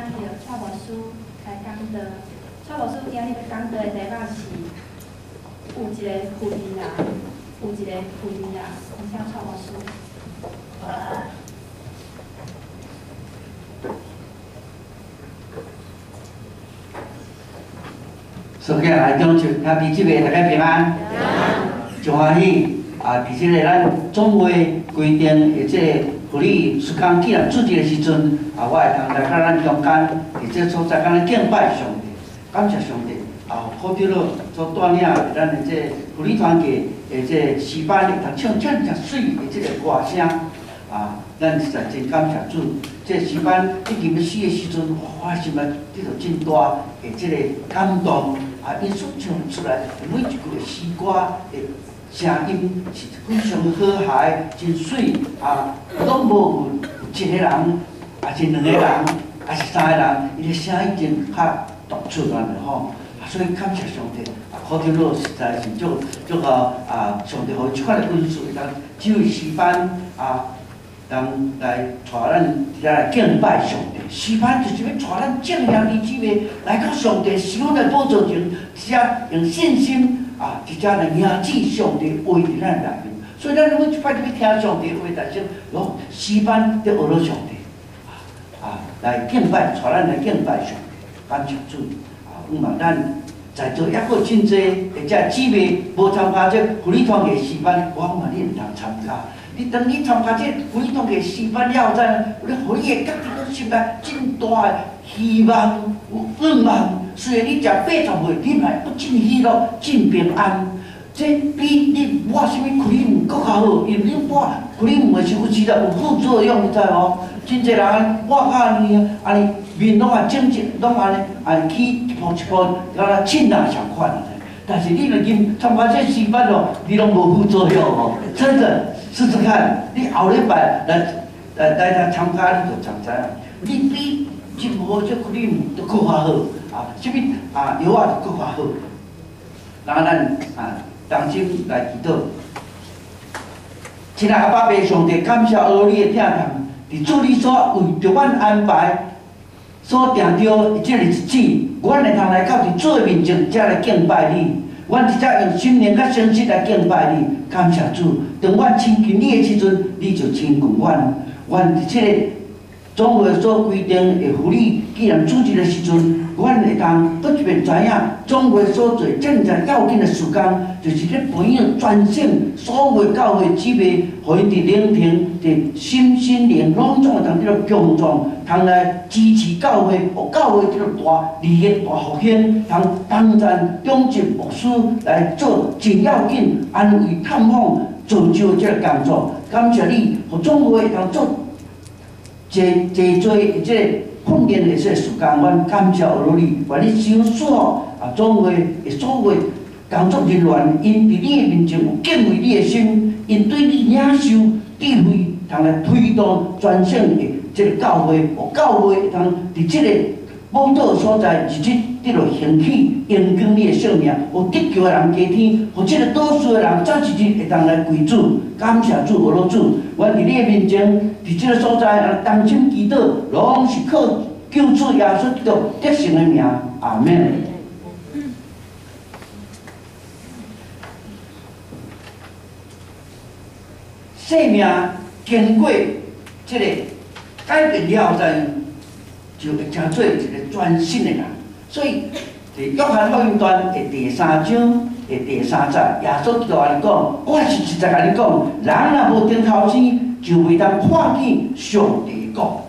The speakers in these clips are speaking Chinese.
咱着蔡牧师来讲道。蔡牧师今日要讲道的题目是有一个妇人人，有一个妇人人，请蔡牧师。首先来中秋，兄弟姊妹大家平安，真欢喜啊！伫即个咱总会规定的即个福利时间既然主日的时阵，我会通来到咱中间，伫即个所在，敢若敬拜上帝，感谢上帝好着了所带领咱的即个福利团体的即个诗班，会通唱真水的即个歌声咱实在真感谢主。即个诗班已经要死的时阵，我心内得到真大的即个感动。因所唱出来每一句的诗歌的声音是非常和谐、真水拢无有一个人，也是两个人，也是三个人，伊个声音真较突出安尼吼。所以感谢上帝，好着了实在是足好上帝互即款的恩赐，当只有诗班人来带咱伫遐来敬拜上帝，诗班就是要带咱正兄弟姊妹来到上帝手来宝座前，直接用信心直接来迎接上帝话伫咱内面。所以咱每一摆要听上帝话，但是诗班要学到上帝来敬拜，带咱来敬拜上帝，感谢主咱在座还佫真济或者姊妹无参加这福利团体诗班，我嘛你毋通参加。当你参加这福利团体诗班了后，你互你的家己个心内真大的希望、愿望。虽然你食8十岁，你嘛不真喜乐、真平安。这比你抹什么开门搁较好，因为你抹开门的时候，其实有副作用，你知无？真侪人抹到安尼面拢整直，拢安尼起一步一步，敢若亲人相款安尼。但是你若因参加这诗班你拢无副作用真的。试试看，你后礼拜来参加，你就知影。你比任何这开门都搁较好什么药就搁较好。然后咱当心来祈祷。亲爱阿爸爸上帝，感谢儿女的疼痛，伫主你所为着阮安排，所定着即个日子，阮会通来到伫主面前，才来敬拜你。阮直接用心灵甲诚实来敬拜你，感谢主。当阮亲近你的时阵，你就亲近阮。阮伫即个总会所规定的福利，既然主日的时阵，阮会当不便知影总会所做正正要紧的事工，就是咧培养全省所有教会姊妹，互因伫聆听、伫心灵拢总会当这个共创，通来支持教会，互教会这个大利益、大复兴，通帮赞中级牧师来做真要紧安慰、探访、造就这个工作。感谢你，互总会通做真多即个训练的这个时间，阮感谢有你，愿你收所总会的所有工作人员，因伫你的面前有敬畏你的心，因对你领受智慧，通来推动全省的这个教会，互教会通伫这个宝岛所在日子得到兴起，延长你的性命，互得救的人加添，互这个倒数的人早一日会当来归主。感谢主，我老主，阮伫你的面前，伫这个所在同心祈祷，拢是靠救主耶稣基督得胜的名，阿门。生命经过这个改变了后，就会成做一个全新的人。所以，伫约翰福音段的第3章的第3节，耶稣基督安尼讲：“我是实在甲你讲，人若无顶头前，就袂当看见上帝国。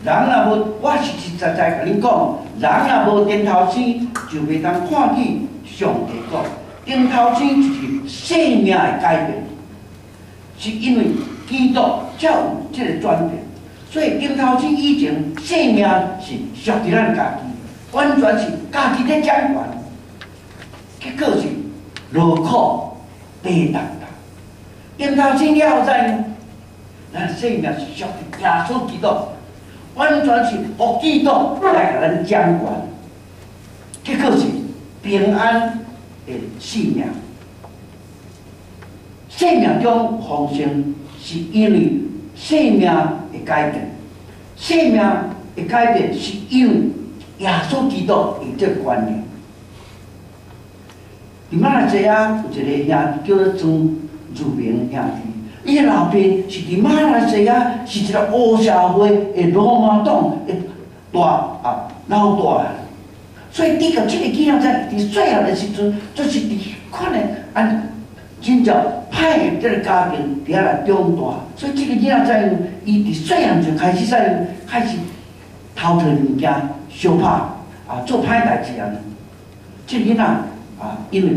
人若无，我是实在甲你讲，人若无顶头前，就袂当看见上帝国。顶头前就是生命的改变。”是因为基督才有这个转变，所以顶头前以前生命是属于咱家己，完全是家己在掌权，结果是劳苦悲当当。顶头前了后呢，咱生命是属于耶稣基督，完全是互基督来甲咱掌权，结果是平安的生命。生命中丰盛，是因为生命的改变。生命会改变，是因为耶稣基督有这个观念。伫马来西亚有一个兄叫做曾如明兄弟，伊个老爸是伫马来西亚是一个黑社会的罗马党的老大，所以伫个这个囡仔在伫细汉的时阵，就是伫款的真正歹的这个家庭底下来长大，所以这个囡仔在伊伫细汉就开始偷摕物件、相拍做歹代志安尼。这个囡仔因为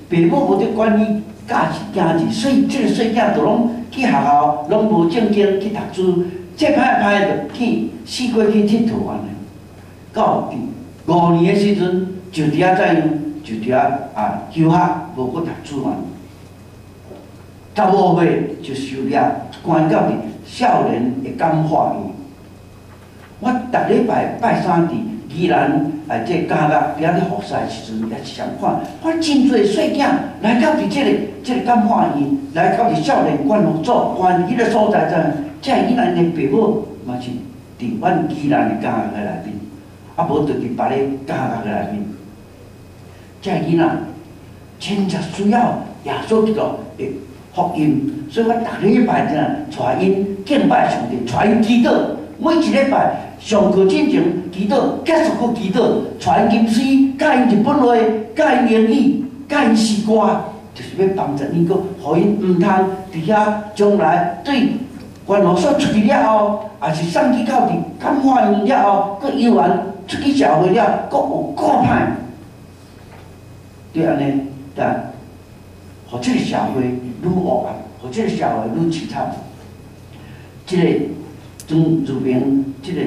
爸母无得管伊教是行志，所以这个细囝就拢去学校，拢无正经去读书，这歹就去四过去佚佗安尼。到第5年的时阵，就伫遐怎样，就伫遐休学，无搁读书安尼。15岁就受了关到伫少年的感化院。我逐礼拜拜三伫宜兰这家乐伫遐咧服侍的时阵，也是相款。我真侪细囝来到伫这个感化院，来到伫少年管护所，关迄个所在怎？这宜兰的爸母嘛是伫阮宜兰的家乐内面，无就伫别个家乐内面。这囡仔真正需要耶稣基督的福音，所以我逐礼拜带因敬拜上帝，带因祈祷。每一礼拜上课之前祈祷，结束搁祈祷，带因吟诗，教因日本话，教因英语，教因诗歌，就是要帮助因，搁互因毋通伫遐将来对关护所出去了后，也是送去到伫感化院了后，搁游玩出去社会了，搁有更歹。对安尼，但互这个社会愈恶暗，互这个社会愈凄惨。这个曾如明，这个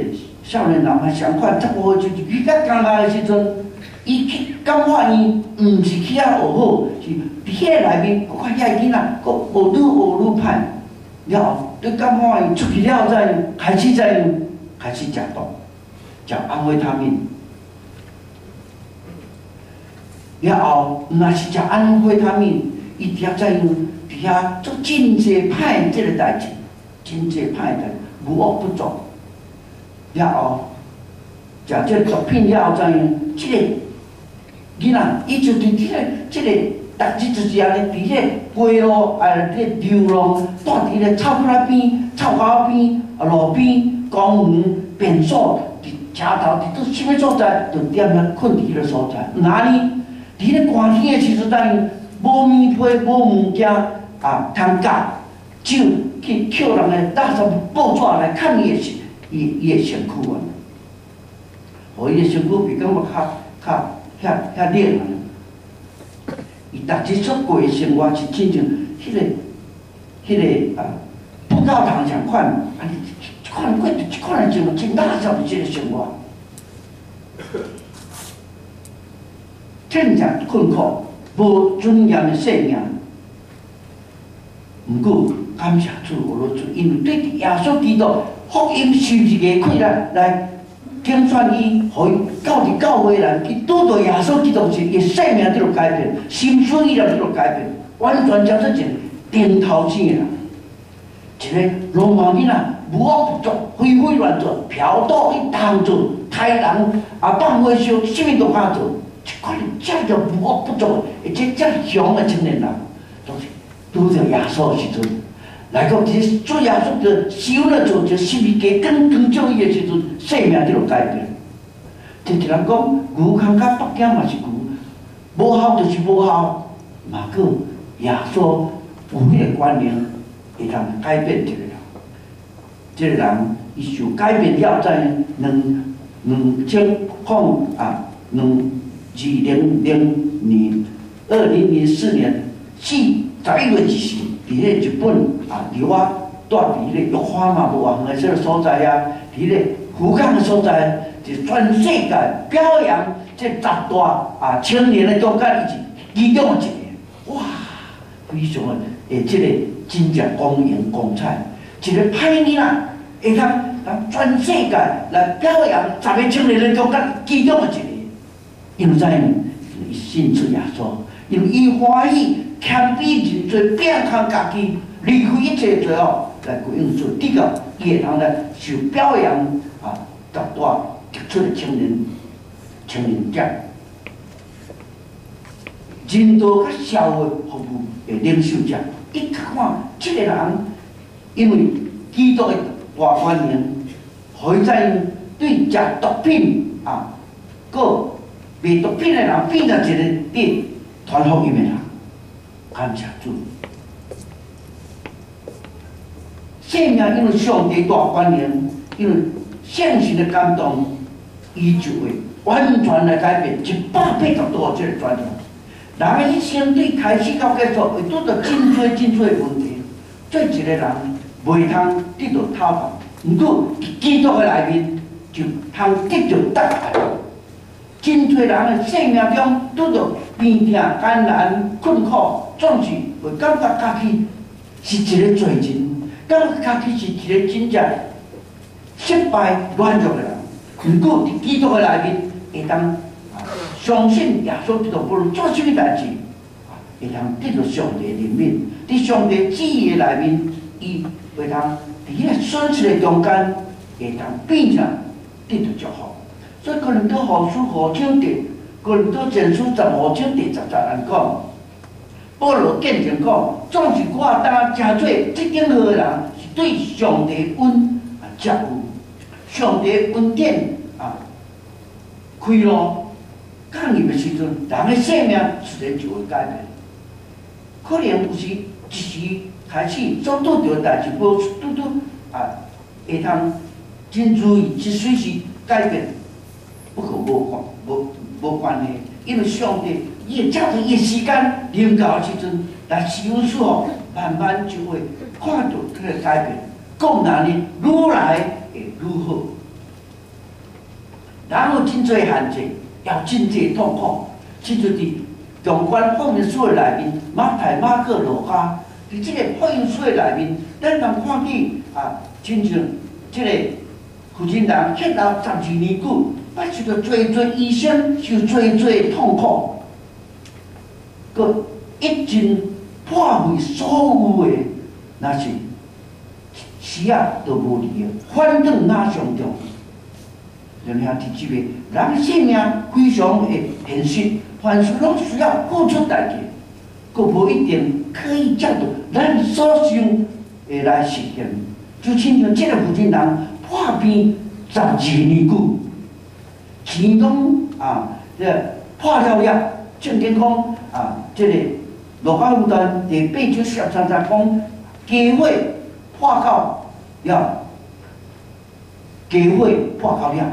少年人也相款，15岁就去到工学的时阵，伊去感化院，毋是去遐学好，是伫迄个内面，我看遐囡仔，佫学愈歹。了后，对感化院出去了后，开始食毒，食安非他命。了后，若是食安非他命，伊伫遐怎样？伫遐做真侪歹即个代志，真侪歹代志，无恶不作。了后，食即个毒品了后怎样？即个囡仔，伊就伫即个逐日就是安尼，伫迄个街路流浪，住伫咧草坡仔边、草沟边、路边、公园、便所，伫车头，伫倒什么所在，就踮遐困伫迄个所在。哪里？伫咧寒天的时阵，等于无棉被、无物件通夹，只有去捡人的垃圾报纸来看伊的身躯啊，互伊的身躯袂感觉遐冷啊。伊逐日所过的生活是真正迄个不教堂相款，安尼一款过着一款的生活，真垃圾的即个生活。真正困苦、无尊严的生命，毋过感谢主，因为对耶稣基督福音受一个气来拣选伊，互伊到伫教会来，伊拄到耶稣基督时，伊生命就改变，心思意念就改变，完全将做一个顶头前的人，一个罗马囡仔，无恶不作，非非乱做，嫖赌去当做，杀人放火烧，啥物都敢做。一款这叫无恶不作，而且这强的青年人，就是拄着耶稣的时阵，来到这做耶稣的修了做，就心里加更少伊的时阵，生命就改变。就一人讲，牛空甲北京嘛是牛，无效就是无效，嘛个耶稣有迄个观念，会通改变一个人。这个人伊受改变了，在2004年11月1日，伫迄日本伫我住伫迄个玉花嘛无偌远的这个所在啊，伫迄个福冈的所在，就全世界表扬这10大青年的中间，伊是其中一个，哇，非常的这个真正光荣光彩，一个歹囡仔会通全世界来表扬10个青年的中间其中的一个。因为怎样？伊信主耶稣，因为伊欢喜谦卑认罪，摒开家己，离开一切罪恶，来归应主。第二个，伊会通来受表扬大杰出的青年者，人道甲社会服务的领袖者。伊看这个人，因为基督的大观念，互伊在对食毒品个卖毒品的人变成一个对传福音的人，感谢主。生命因为上帝大观念，因为圣神的感动，伊就会完全来改变180度这个转换。人的一生对开始到结束，会拄到真多的问题，做一个人袂通得到讨伐，毋过基督的内面就通得到答案。真多人的生命中拄到病痛、艰难、困苦，总是会感觉家己是一个罪人，感觉家己是一个真正失败、软弱的人。毋过伫基督的内面会当相信耶稣基督无论做什么代志，会通得到上帝的怜悯。伫上帝旨意的内面，伊会通伫迄个损失的中间，会通变成得到祝福。所以，哥林多后书5章哥林多前书15章第10节人讲，保罗见证讲，总是我当真做这种好的人，是对上帝恩接有，上帝恩典开路降临的时阵，人的生命自然就会改变。可能有时一时开始所拄到的代志，无拄会通真注意，是随时改变。不过无关系，因为上帝伊会照着伊的时间临到的时阵，来使用时候，慢慢就会看到这个改变。困难呢，愈来会愈好。然后真侪限制，也真侪痛苦，即就伫纵观福音书的内面，马太、马可、路加，伫即个福音书的内面，咱通看见真像即个负责人歇了12年久，捌受到侪医生，受侪痛苦，佮一尽破费所有的，那是时啊都无离啊，反转哪上重。人兄弟姊妹，人生命非常的现实，凡事拢需要付出代价，佫无一定可以照到咱所想的来实现。就亲像这个负责人破病12年久，钱拢破了了，正经讲这个路加福音第8章13节讲，家伙破到了，家伙破到了。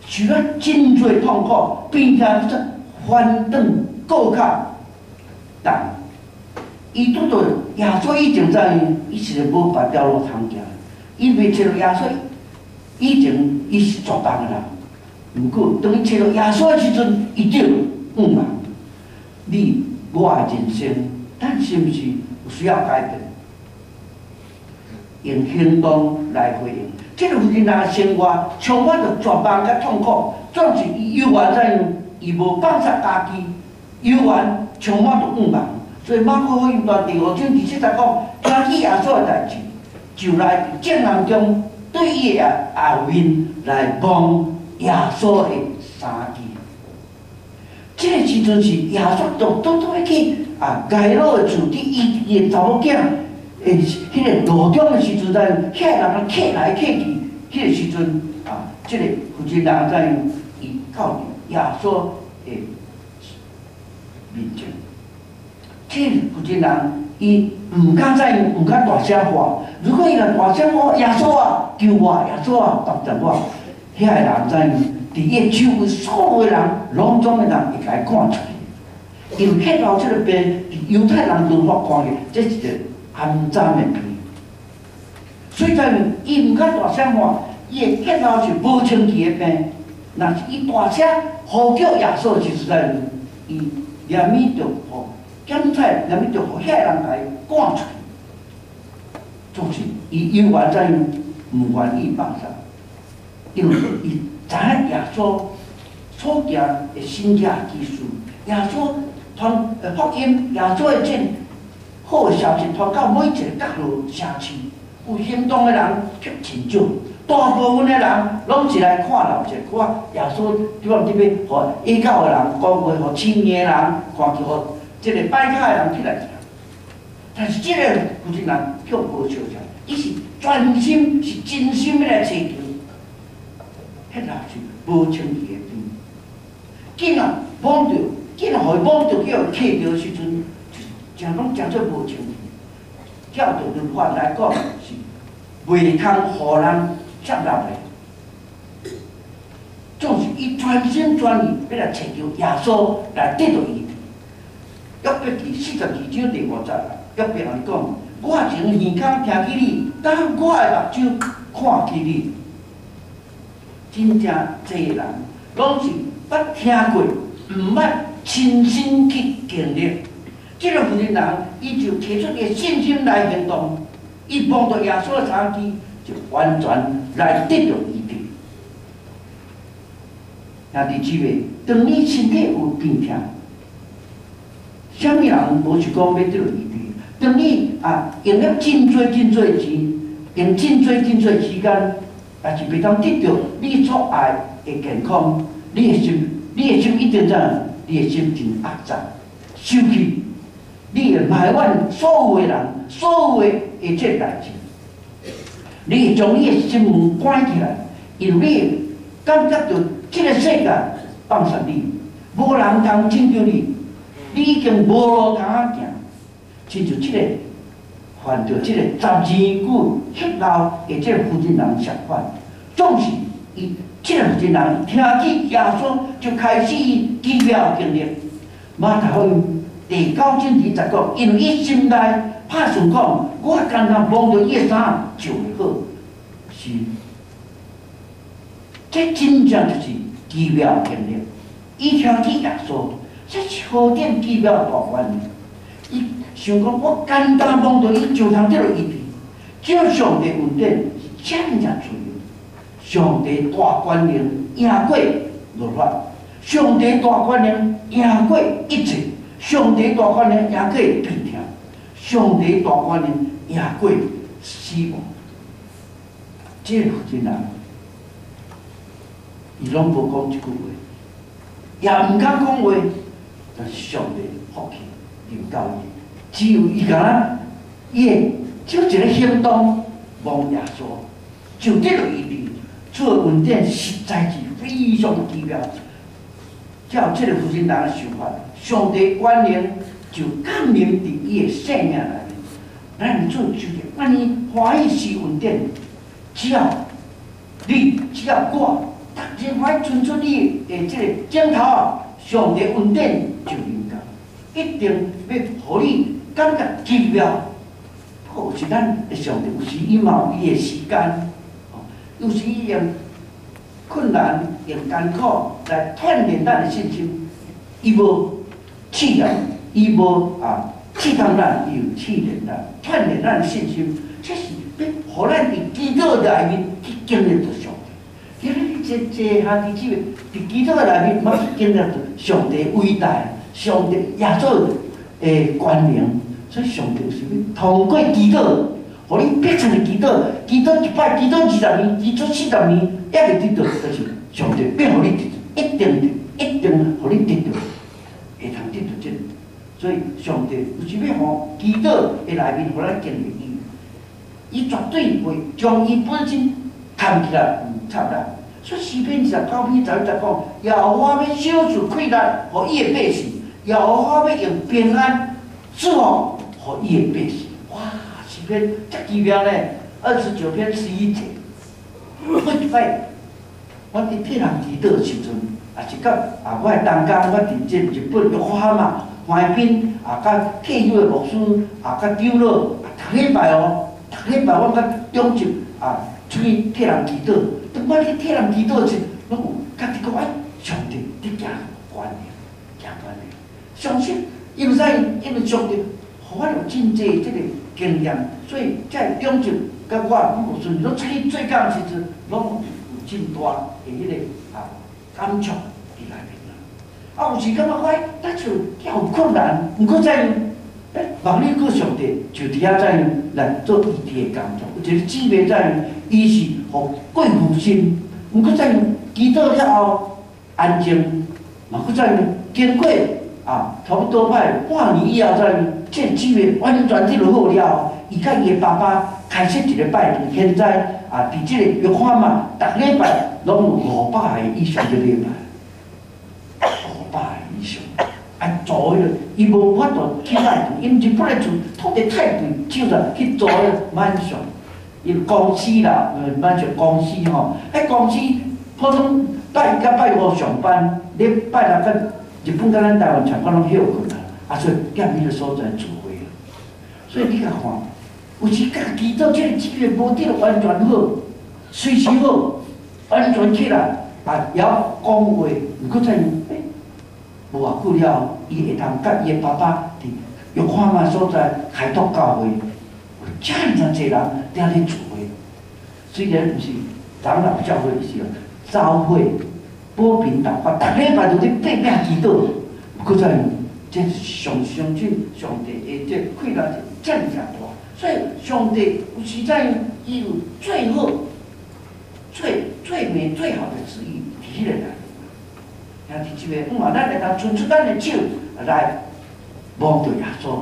受了真侪痛苦，并且说反转过较重。伊拄到耶稣以前怎样？伊是无别条路通行，伊未找到耶稣以前，伊是绝望的人。毋过当伊找到耶稣的时阵，伊就望你我的人生，咱是毋是有需要改变？用行动来回应。这个负责人的生活充满着绝望甲痛苦，总是伊犹原怎样？伊无放下家己，犹原充满着盼望。所以马可福音第5章第7节讲，听见耶稣的代志，就来伫正人中对伊的后面来望耶稣的衫衣。这个时阵是耶稣倒去街路的厝，伫伊的查某囝。迄个路中的时阵，在遐人客来客去，迄个时阵即个负责人在伊靠耶稣的面前，即个负责人伊毋敢大声话。如果伊若大声话，耶稣救我，耶稣帮助我，遐个人在伫伊周围所有的人，拢总的人会甲伊看出来，因为迄头即个病，犹太人都发看嘅，这是一个暗脏的病，所以在伊毋敢大声话，伊的血流是无清气的病。若是伊大声呼叫耶稣，就是在伊连咪着互检测，连咪着互遐人来赶出去。总是伊犹原在毋愿意放下，因为伊知影耶稣所行的神迹奇事，耶稣传福音，耶稣的这好的消息传到每一个角落城市，有行动的人却真少，大部分的人拢是来看闹者，看耶稣即讲即要互异教的人讲话，互青年的人看去，互即个拜卡的人起来听。但是即个负责人却无笑啥，伊是专心是真心的来找求，迄人是无清气的边。囡仔摸着，囡仔互伊摸着叫揢着的时阵，真拢真做无清气。照着律法来讲是袂通互人接纳的，总是伊全心全意要来寻求耶稣来得到伊。约伯记42章第50节，约伯人讲：我从耳孔听起你，等我的目睭看起你。真正济人拢是捌听过，毋捌亲身去经历。这个负责人，伊就提出伊信心来行动，伊望到耶稣的相机，就完全来得到医治。兄弟姊妹，当你身体有病痛，啥物人无是讲要得到医治？当你用了真多钱，用真多时间，但是袂当得到你所爱的健康，你的心一定怎样？你的心真压榨，受气。你会埋怨所有的人，所有的一切代志，你会将你的心门关起来，因为你感觉到这个世界放下你，无人通拯救你，你已经无路通行，亲像这个犯着这个12句血漏的这个负责人相反，总是伊这个负责人听起耶稣就开始奇妙经历，马太福音第9章20节，因为伊心内拍算讲，我单单望着伊的衫就会好。是，这真正就是奇妙经历。伊听起耶稣，这是何等奇妙大观念！伊想讲，我单单望着伊就通得到医治。只要上帝恩典是真正自由，上帝大观念赢过律法，上帝大观念赢过一切。上帝大观念赢过病痛，上帝大观念赢过死亡。这个负责人，伊拢无讲一句话，也毋敢讲话，但是上帝福气临到伊，只有伊敢伊会就一个行动望耶稣，就得到医治。做恩典实在是非常奇妙。照这个负责人的想法，上帝观念就降临伫伊的生命内面。咱做主的，安尼欢喜是恩典，只要我，逐日欢存出你的这个镜头啊，上帝恩典就临到，一定要互你感觉奇妙。有时咱的上帝，有时伊嘛有伊的时间，有时伊用困难、用艰苦来锻炼咱的信心。伊无试验，伊无试探咱，伊有试炼咱，锻炼咱的信心。这是要互咱伫基督内面去经历着上帝。其实这兄弟姊妹，伫基督的内面，嘛去经历着上帝伟大，上帝耶稣的观念。所以上帝是要通过基督，互你变成基督，基督1摆，基督20年，基督40年，也会得到，就是上帝变互你得到，一定互你得到，会通得到这个。所以上帝就是要互基督的内面，互咱经历伊，伊绝对袂将伊本身摊起来，插咱。所以诗篇29篇11节讲，耶和华要小处困难，互伊的百姓，耶和华要用平安赐福，互伊的百姓。哇，诗篇遮奇妙呢！29篇11节，我一摆，我伫替人祈祷的时阵，也是甲我的同工，我伫这日本玉花嘛，怀宾甲退休的牧师甲长老，逐礼拜哦，逐礼拜我甲中集出去替人祈祷。当我去替人祈祷时，拢有家己讲上帝伫行观念，行观念，相信因为上帝。互我有真济这个经验，所以在中集甲我牧师拢出去做工时阵，拢有真大的迄个感触伫内面啦。有时感觉咱像有困难，毋过再望你个上帝就伫遐在来做医治的工作。有一个姊妹在，伊是互过父心，毋过在祈祷了后安静，嘛搁在经过差不多快半年以后，这个姊妹完全治疗好了，伊甲伊的爸爸开设一个拜堂，现在伫即个约翰嘛，逐礼拜拢有500个以上的礼拜，500个以上。做迄个，伊无法度起来，因日本的厝土地太贵，少了去做迄个满上。因公司啦，满上公司吼，迄公司普通拜一甲拜五上班，你拜六甲日本甲咱台湾差不多拢休困啦，所以踮迄个所在聚会啦。所以你甲看，有时家己做这个资源无得完全好，随时好，完全起来，也讲话，毋过再无偌久了，伊会通甲伊的爸爸伫约翰嘛所在开拓教会，遮尔侪人伫咧聚会。虽然毋是长老教会是早会、保平祷告，逐礼拜都咧拼命祈祷。不过在这是上进上帝的这快乐是遮尔大，所以上帝有时在伊有最好、最美、最好的旨意伫迄个内。兄弟姊妹，咱会当伸出咱的手来望着耶稣，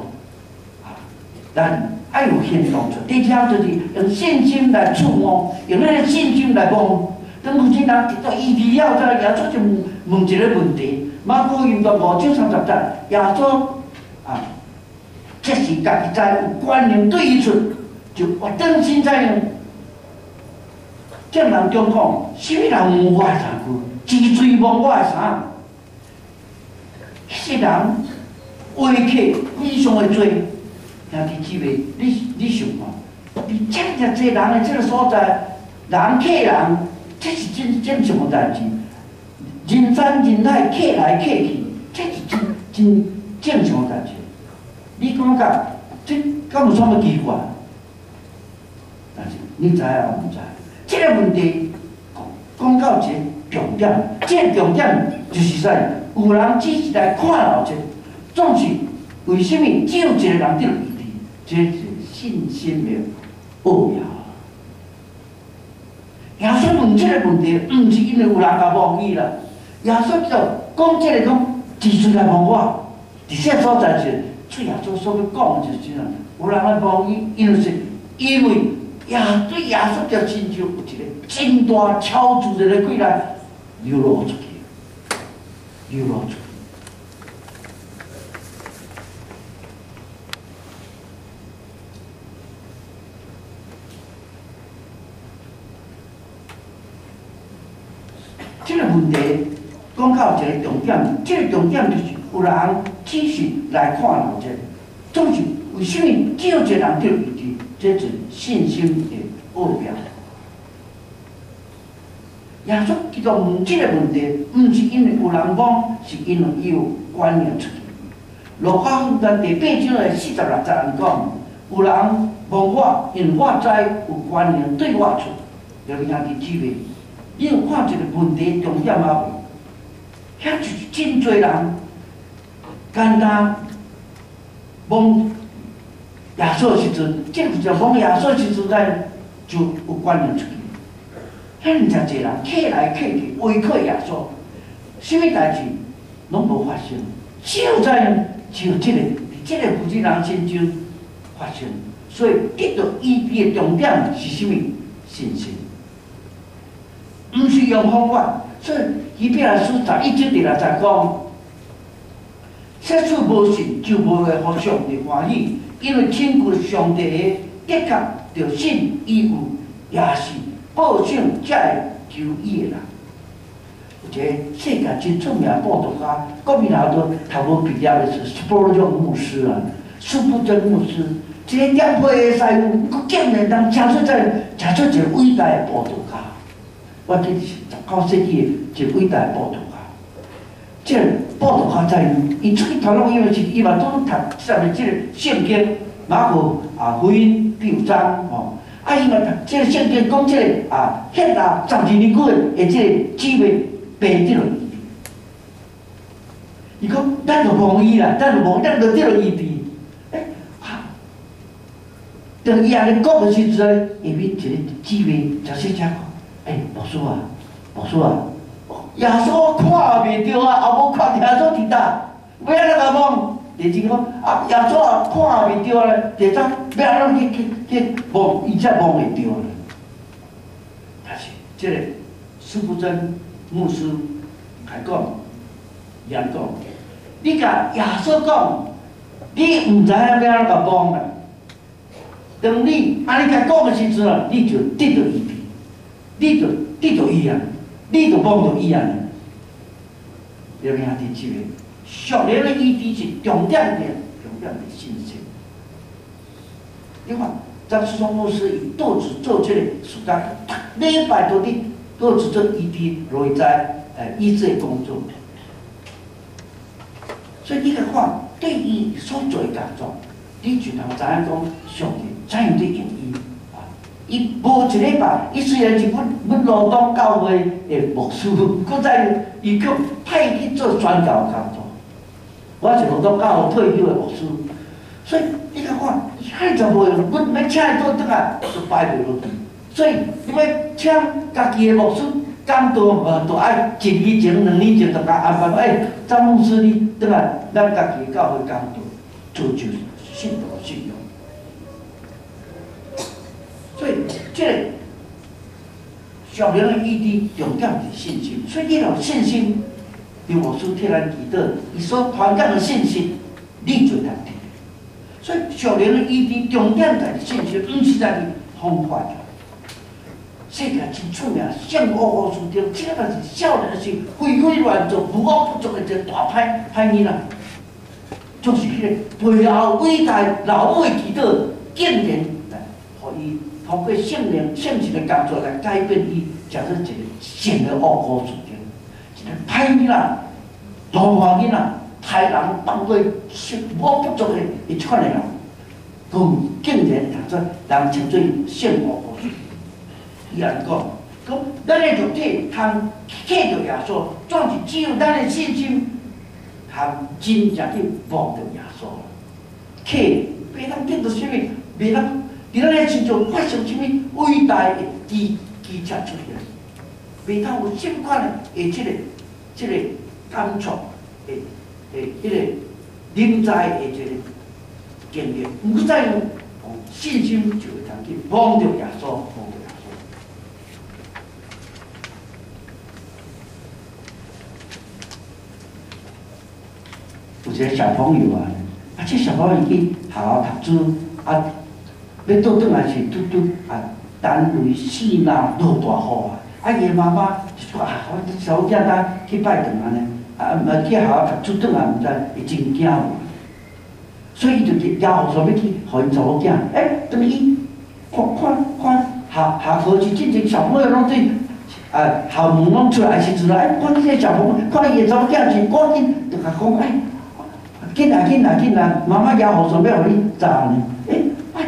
咱爱有行动出。第二就是用信心来触摸，用咱的信心来望。当有些人得到医治了，再耶稣就问一个问题：马可福音到5章30节，耶稣这是家己知有关联对伊出，就活登心在用。正人中讲，什么人问我的衫裤？自追望我的衫，迄人话客非常的多。兄弟姊妹，你想看，你遮尔济人的这个所在，人客人，这是真正常的代志。人山人海，客来客去，这是真正常的代志。你感觉这敢有啥物奇怪？但是你知啊，毋知？这个问题讲到一个重点，这个重点就是说，有人只是来看闹者，总是为什么只有一个人得医治？这是信心的奥妙。耶稣问这个问题，毋是因为有人甲忘伊啦。耶稣就讲这个讲，自尊来问我，伫这所在是，出耶稣所要讲的就是啥？有人来忘伊，因为对耶稣就亲像有一个真大超自然的气来流露出去，流露出去。这个问题讲到一个重点，这个重点就是有人只是来看闹者，总是为什么只有一个人得医治？这是信心的奥妙。耶稣基督问这个问题，毋是因为有人讲，是因为伊有关联出去。路加福音第8章的46节讲，有人问我，因为我知有关联对我出。有兄弟姊妹，你有看一个问题重点啊未？遐就是真侪人简单问耶稣的时阵，这个就问耶稣的时阵，咱就有关联出去。遐尔侪人客来客去，围靠耶稣，什么代志拢无发生，就在就这个负责人身上发生。所以得到医治的重点是什么？信心，毋是用方法。所以希伯来书11章第6节讲，世事无信就无会互上帝欢喜，因为亲近上帝的，的确着信伊有，也是报信才会求伊的人。有一个世界真出名的报道家，国民党都读无毕业的是斯波尔牧师啊，斯布真牧师，一个业配的师傅，佫竟然能诚出一个伟大的报道家。我记是19世纪的一个伟大的报道家。这个报道家在伊出去头路，因为是伊嘛总读上面这个圣经马可福音第5章吼，伊嘛读这个圣经讲这个希腊12年久的这个姊妹病得了医治。伊讲咱就望伊啦，咱就得了医治。当伊安尼讲的时阵，下面一个姊妹就说：“讲，牧师啊，牧师啊，耶稣看袂着啊，也无看耶稣伫倒，要安怎甲摸？”第二讲啊，耶稣啊看袂着咧，第三要安怎去摸，伊才摸袂着咧。但是这个施福珍牧师还讲，伊安讲，你甲耶稣讲，你毋知影要安怎甲摸啦。当你安尼甲讲的时阵啊，你就得到医治，你就得到医治，你就摸到医治。有兄弟姊妹，属灵的医治是重点的信心。你看，张世忠牧师伊多次做这个事工，礼拜都伫多次做医治，落在医治的工作。所以你来看，对伊所做的工作，你就能知影讲，上帝怎样对用伊啊？伊无一礼拜，伊虽然是阮罗东教会的牧师，搁再伊佫派去做宣教工作。我是罗东教会退休的牧师，所以你来看，海就无用，阮要请伊做倒来就摆袂落去。所以你要请家己的牧师监督，就爱1年前、2年前就甲安排，张牧师你倒来咱家己的教会监督，做就信徒信用。所以这个属灵的医治重点是信心，所以你有信心，刘牧师替咱祈祷，伊所传讲的信心，你就能得。所以属灵的医治重点在信心，毋是在方法上。世界真出名，圣恶恶事中，这个是少年时飞飞乱做、无恶不作的一个大歹囡仔，就是迄个背后伟大老母的祈祷，竟然来，互伊通过圣灵的工作来改变伊，成做一个善的恶事中，一个歹囡仔、罗马囡仔、害人当作无恶不作的一款的人，竟然成做人称做圣恶恶事。伊安讲，咱的肉体通克着耶稣，总是只有咱的信心，通真正去望着耶稣。克袂当见到啥物，袂当伫咱的身上发生啥物伟大的奇迹出现，袂当有什款的这个感触迄个临在的这个经历，毋过再有信心就会通去望着耶稣。有一个小朋友啊，这小朋友去学校读书，要倒转来是拄单位4那落大雨啊，伊的妈妈就说我小囝单去拜堂安尼，去学校读书转来，毋知会真惊无？所以伊就邀好说要去，互因查某囝，等伊看下课是进前小朋友拢对。校门拢出来时阵看这个小朋友，看伊个查某囝是赶紧就甲讲，紧来，妈妈摇雨伞要互你炸呢。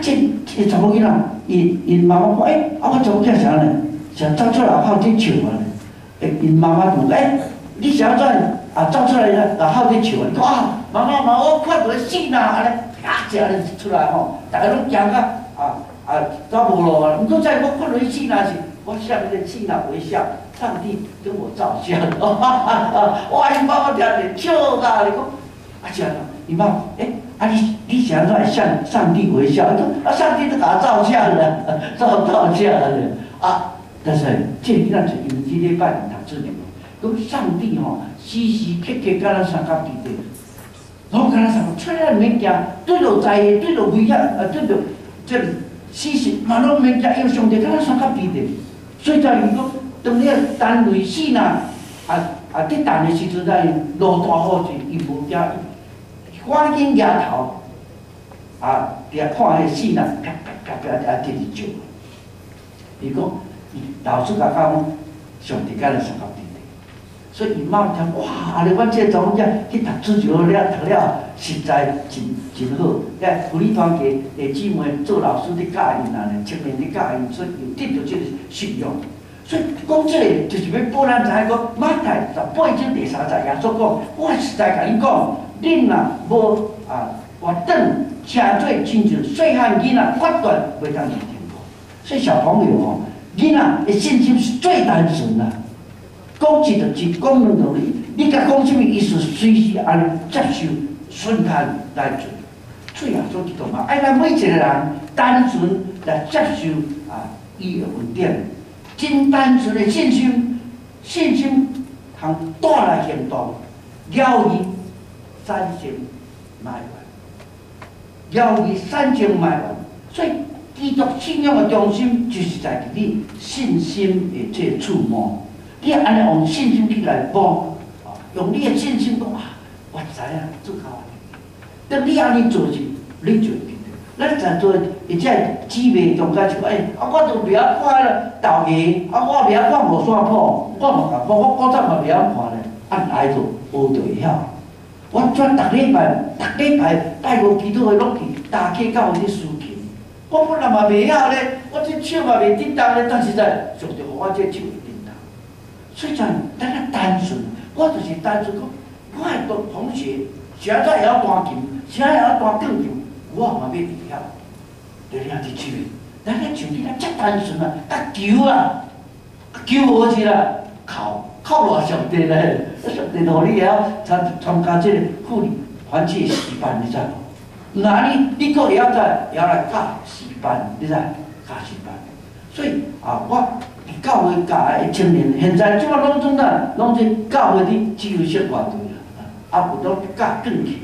这个查某囡仔，因妈妈讲，我查某囝啥呢？想走出来跑去笑啊呢。因妈妈问，你啥转走出来来跑去笑啊？你讲妈妈，我看到死啦，安尼一下出来吼，大家拢惊甲走无路啊。毋过在我看到死啦是，我向那个死啦微笑，上帝跟我照相。哇！因妈妈听见笑啊，你讲。这样，伊妈，你是安怎会向上帝微笑？上帝都甲我照相了，照相了但是这囡仔就因即礼拜读书了，讲上帝时时刻刻甲咱相甲伫地，拢甲咱相出来物件，对着灾的，对着危险，对着这事实嘛拢物件，因为上帝甲咱相甲伫地，所以在伊讲，当你单位死呐，伫等的时阵，在落大雨时，伊无惊。赶紧摇头，伫遐看迄死人，直直笑。伊讲，老师甲讲，上帝甲咱相合伫地，所以伊妈听，哇！阮这查某囝去读书就好了，读了实在真好。福利团体的姊妹做老师伫教因啊，青年伫教因，所以有得到这个信用。所以讲这个就是要保咱知影讲，马太18章第30节耶稣讲，我实在甲你讲。恁若无活等车做亲像细汉囡仔决断袂当入天国。所以小朋友哦，囡仔的信心是最单纯啦。讲一就一，讲两就二。你甲讲什么意思，随时安尼接受，顺摊来做。所以耶稣基督嘛，爱咱每一个人单纯来接受伊的恩典，真单纯的信心，信心通带来行动，了伊三成卖完，了伊三成卖完。所以基督信仰的中心就是在于你信心的这个触摸。你安尼用信心去来帮，用你的信心讲我知影做到。当你安尼做时，你就会。咱常做，而且姊妹中间就讲，我都袂晓看了豆芽，我袂晓看五线谱，我嘛共讲，我早嘛袂晓看咧，按来做学就会晓。我专逐礼拜拜五祈祷会落去，大家教会咧抒情。我本来嘛袂晓咧，我这手嘛袂叮当咧，但是在上帝互我这手会叮当。所以讲，咱较单纯，我就是单纯讲，我的同学，现在会晓弹琴，现在会晓弹钢琴。我嘛要会晓，就领一手。咱咧像你咱遮单纯啊，求无去啦，靠偌上帝咧，上帝互你会晓参加这个妇女团契诗班，你知无？那你个会晓来教诗班，你知？教诗班。所以我伫教会教的青年，现在即摆拢总啦，拢是教会的自由生活队啦，有拢教钢琴。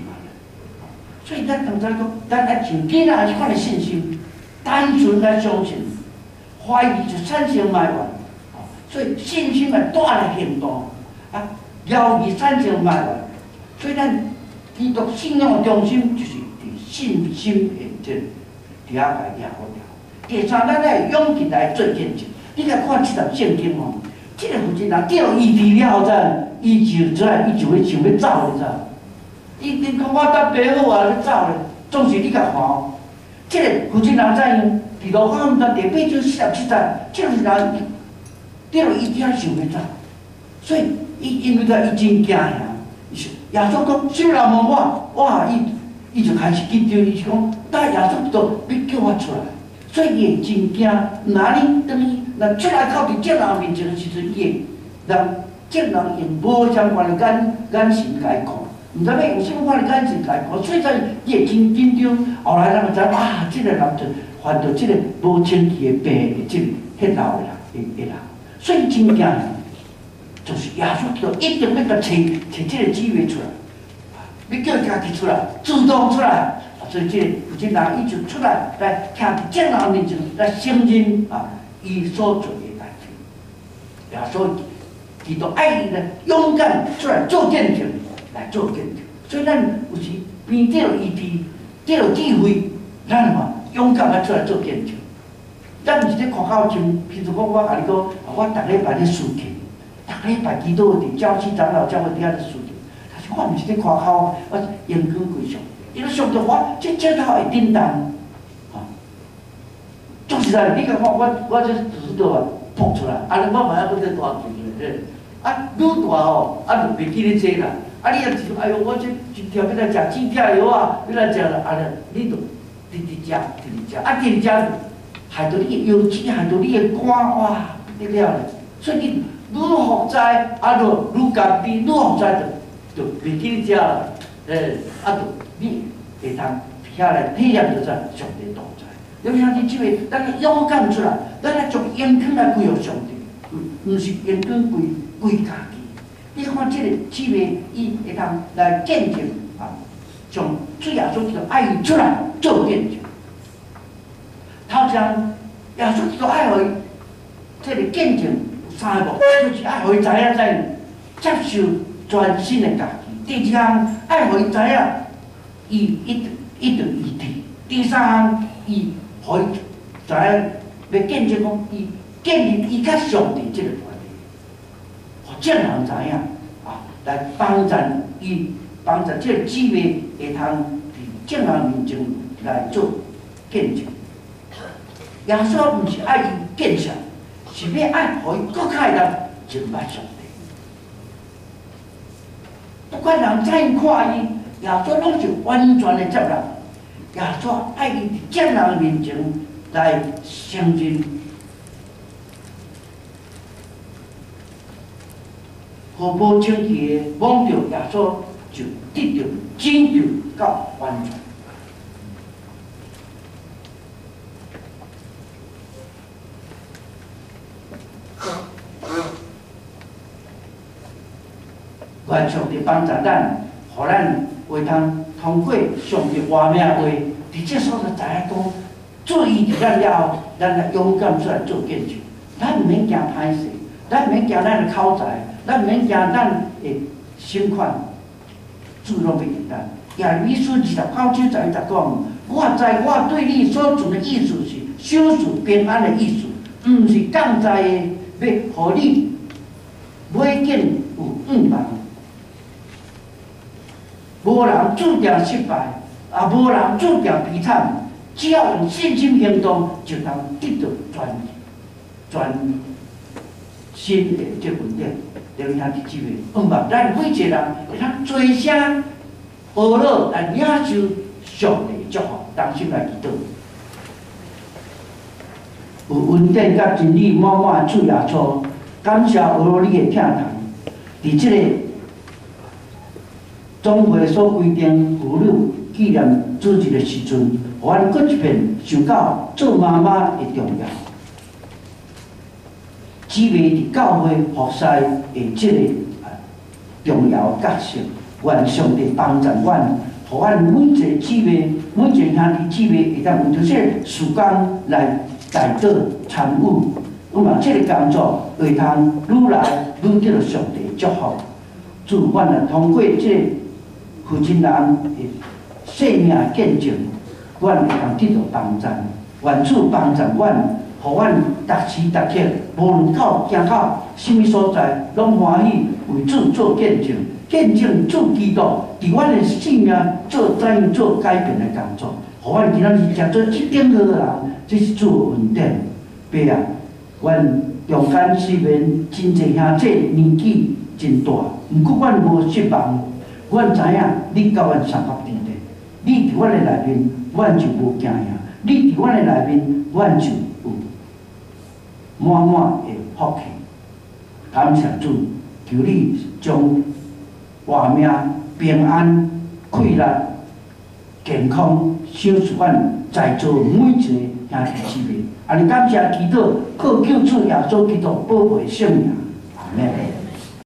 所以咱刚才讲，咱来像囡仔迄款的信心，单纯来相信，怀疑就产生卖完，所以信心来带来行动，了义产生卖完。所以咱基督信仰的中心就是伫信心的这第二个第二个条。第三，咱来勇气来做见证。你来看这段圣经哦，这个负责人得了医治了后，伊就出来，伊就会想要走，你知道？伊讲我搭白好啊，要走咧，总是你甲看哦。这个负责人怎样？伫路口毋知第8章47节，这个人对了，伊点想要走，所以因为伊真惊吓，耶稣讲，什么人问我，伊就开始紧张，伊就讲，但耶稣都要叫我出来，所以伊会真惊。哪里等于若出来靠伫众人面前的时阵，伊会让众人用无相关的眼神来看。毋知要有啥物款的眼神来看，所以才伊会真紧张。后来咱就知这个人就犯到这个无清气的病的这个血老的人，所以真惊，就是耶稣基督一定要甲找这个机会出来，要叫家己出来，主动出来。所以这个负责人伊就出来来徛伫众人面前来承认伊所做的代志。耶稣基督爱伊咧勇敢出来做见证。来做见证，所以咱有时边得了医治，得了智慧，咱嘛勇敢啊出来做见证。咱毋是咧夸口像，譬如讲我甲你讲，我逐礼拜咧抒情，逐礼拜祈祷伫教区长老教会底下咧抒情，但是我毋是咧夸口，我荣光归上，因为上帝我这头会叮当，总是在你甲我这指头扑出来，安尼我嘛还要再大件咧，愈大吼，就袂记咧坐啦。你若是哎哟，我这一条要来食止痛药啊，要来食了，你就直食，直食，害到你的腰子，害到你的肝，哇，不得了咧。所以你愈复杂，就愈甘甜，愈复杂就袂记咧食啦。就你会通遐来体验着上帝同在。有兄弟姊妹，咱勇敢出来，咱来将眼光来归予上帝，毋是眼光归家己。你看这个姊妹，伊会通来见证从主耶稣基督爱伊出来做见证。头先耶稣基督爱互伊，这个见证有3个，就是爱互伊知影接受全新的家己；第二项爱互伊知影，伊一定医治；第三项，伊互伊知影要见证讲，伊建立伊甲上帝这个关系，互众人知影来帮助伊，帮助这个姊妹会通伫众人面前来做见证。耶稣毋是爱伊见证，是要爱互伊更较会当敬拜上帝。不管人怎样看伊，耶稣拢是完全的接纳，耶稣爱伊伫接纳面前来承认，和无清气的望着耶稣就得到拯救到完全。愿上帝帮助咱，互咱会通过上帝话命话，伫这所在知影讲，注意伫咱了后，咱来勇敢出来做见证。咱毋免惊歹势，咱毋免惊咱的口才，咱毋免惊咱的心款，主拢袂简单。耶利米书29章11节讲：我知我对你所存的意思是守住平安的意思，毋是降灾的，要互你每件有望。无人注定失败，也无人注定悲惨。只要用信心行动，就能得到全新的这稳定。弟兄兄弟姊妹，盼望咱每一个人会通做声学乐来领受上帝祝福，同心来祈祷。有稳定甲真理满满的主耶稣，感谢学乐你的听堂，伫这个总会所规定妇女纪念主日的时阵，互咱搁一遍想到做妈妈的重要。姊妹伫教会服侍的这个重要角色，愿上帝帮助阮，互阮每一个姊妹、每一个兄弟姊妹会当有着这个时间来代祷参与，那么这个工作会通愈来愈得到上帝的祝福。主，阮来通过这个负责人的生命见证，阮会通得到帮助。愿主帮助阮，互阮逐时逐刻，无论行到什么所在，拢欢喜为主做见证，见证主基督伫阮的生命做怎样做改变的工作。互阮今仔日食做一点好的人，这是主的恩典。爸啊，阮中间虽然真侪兄弟年纪真大，毋过阮无失望。阮知影你甲阮相合伫咧，你伫阮的内面，阮就无惊呀；你伫阮的内面，阮就有满满的福气。感谢主，求你将活命、平安、快乐、健康，赏赐阮在座每一个兄弟姊妹。安尼感谢祈祷，靠救主耶稣基督宝贝圣名，阿门。